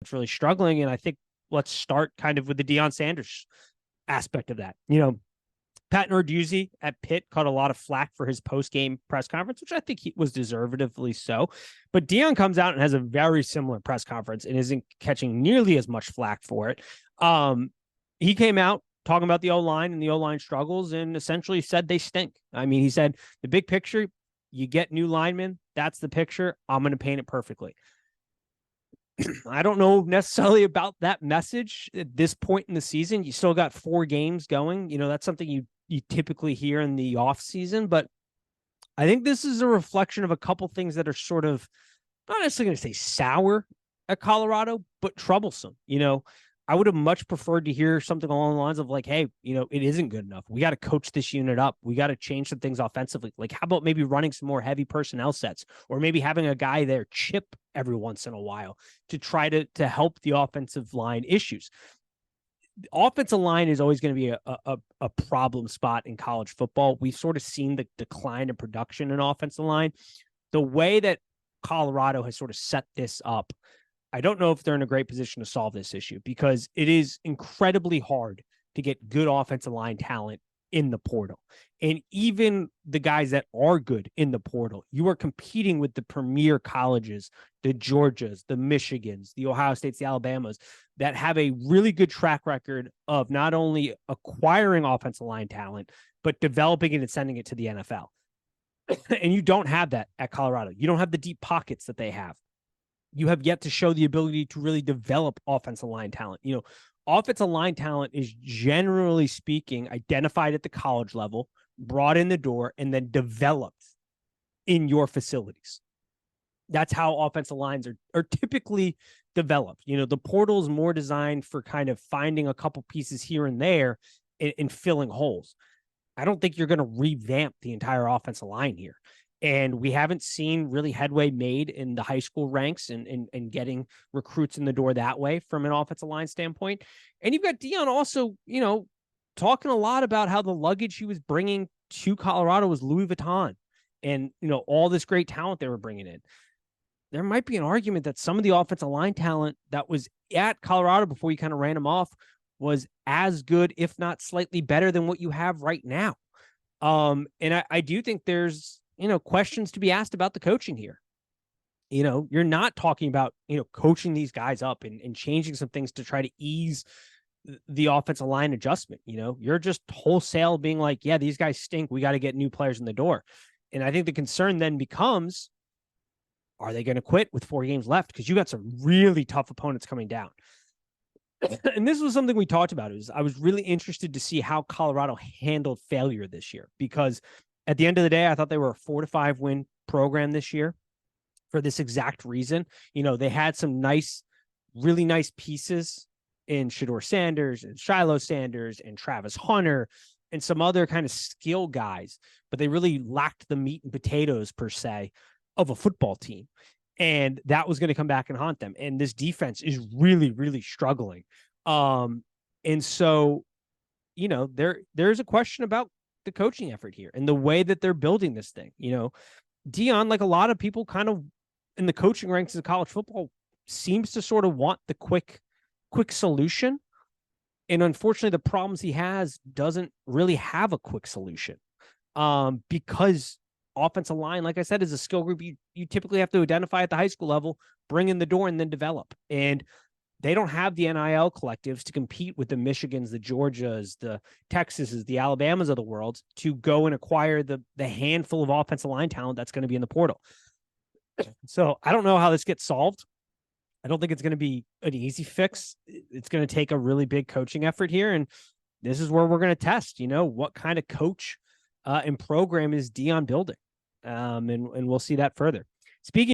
offense really struggling. And I think let's start kind of with the Deion Sanders aspect of that. Pat Narduzzi at Pitt caught a lot of flack for his post-game press conference, which I think he was deservedly so. But Deion comes out and has a very similar press conference and isn't catching nearly as much flack for it. He came out talking about the O-line and the O-line struggles and essentially said they stink. I mean, he said the big picture, you get new linemen. That's the picture. I'm going to paint it perfectly. I don't know necessarily about that message at this point in the season. You still got 4 games going. That's something you typically hear in the off season, but I think this is a reflection of a couple things that are sort of not necessarily going to say sour at Colorado, but troublesome. I would have much preferred to hear something along the lines of like, hey, it isn't good enough. We got to coach this unit up. We got to change some things offensively. Like, how about maybe running some more heavy personnel sets, or maybe having a guy there chip every once in a while to try to help the offensive line issues. The offensive line is always going to be a problem spot in college football. We've sort of seen the decline in production in offensive line. The way that Colorado has sort of set this up, I don't know if they're in a great position to solve this issue, because it is incredibly hard to get good offensive line talent in the portal. And even the guys that are good in the portal, you are competing with the premier colleges, the Georgias, the Michigans, the Ohio States, the Alabamas, that have a really good track record of not only acquiring offensive line talent, but developing it and sending it to the NFL. And you don't have that at Colorado. You don't have the deep pockets that they have. You have yet to show the ability to really develop offensive line talent. Offensive line talent is, generally speaking, identified at the college level, brought in the door, and then developed in your facilities. That's how offensive lines are typically developed. The portal is more designed for kind of finding a couple pieces here and there and filling holes. I don't think you're going to revamp the entire offensive line here. And we haven't seen really headway made in the high school ranks and getting recruits in the door that way from an offensive line standpoint. And you've got Deion also, talking a lot about how the luggage he was bringing to Colorado was Louis Vuitton and, all this great talent they were bringing in. There might be an argument that some of the offensive line talent that was at Colorado before you kind of ran them off was as good, if not slightly better than what you have right now. And I do think there's, questions to be asked about the coaching here. You're not talking about, coaching these guys up and changing some things to try to ease the offensive line adjustment. You're just wholesale being like, yeah, these guys stink. We got to get new players in the door. And I think the concern then becomes, are they going to quit with 4 games left? Because you got some really tough opponents coming down. And this was something we talked about. I was really interested to see how Colorado handled failure this year, because at the end of the day, I thought they were a 4 to 5 win program this year for this exact reason. They had some really nice pieces in Shedeur Sanders and Shiloh Sanders and Travis Hunter and some other kind of skill guys, but they really lacked the meat and potatoes per se of a football team. And that was going to come back and haunt them. And this defense is really, really struggling. And so, there's a question about the coaching effort here and the way that they're building this thing. Deion, like a lot of people kind of in the coaching ranks of college football, seems to sort of want the quick solution. And unfortunately, the problems he has doesn't really have a quick solution, because offensive line, like I said, is a skill group you typically have to identify at the high school level, bring in the door, and then develop. And they don't have the NIL collectives to compete with the Michigans, the Georgias, the Texases, the Alabamas of the world to go and acquire the handful of offensive line talent that's going to be in the portal. So I don't know how this gets solved. I don't think it's going to be an easy fix. It's going to take a really big coaching effort here. And this is where we're going to test, what kind of coach and program is Deion building. And we'll see that further. Speaking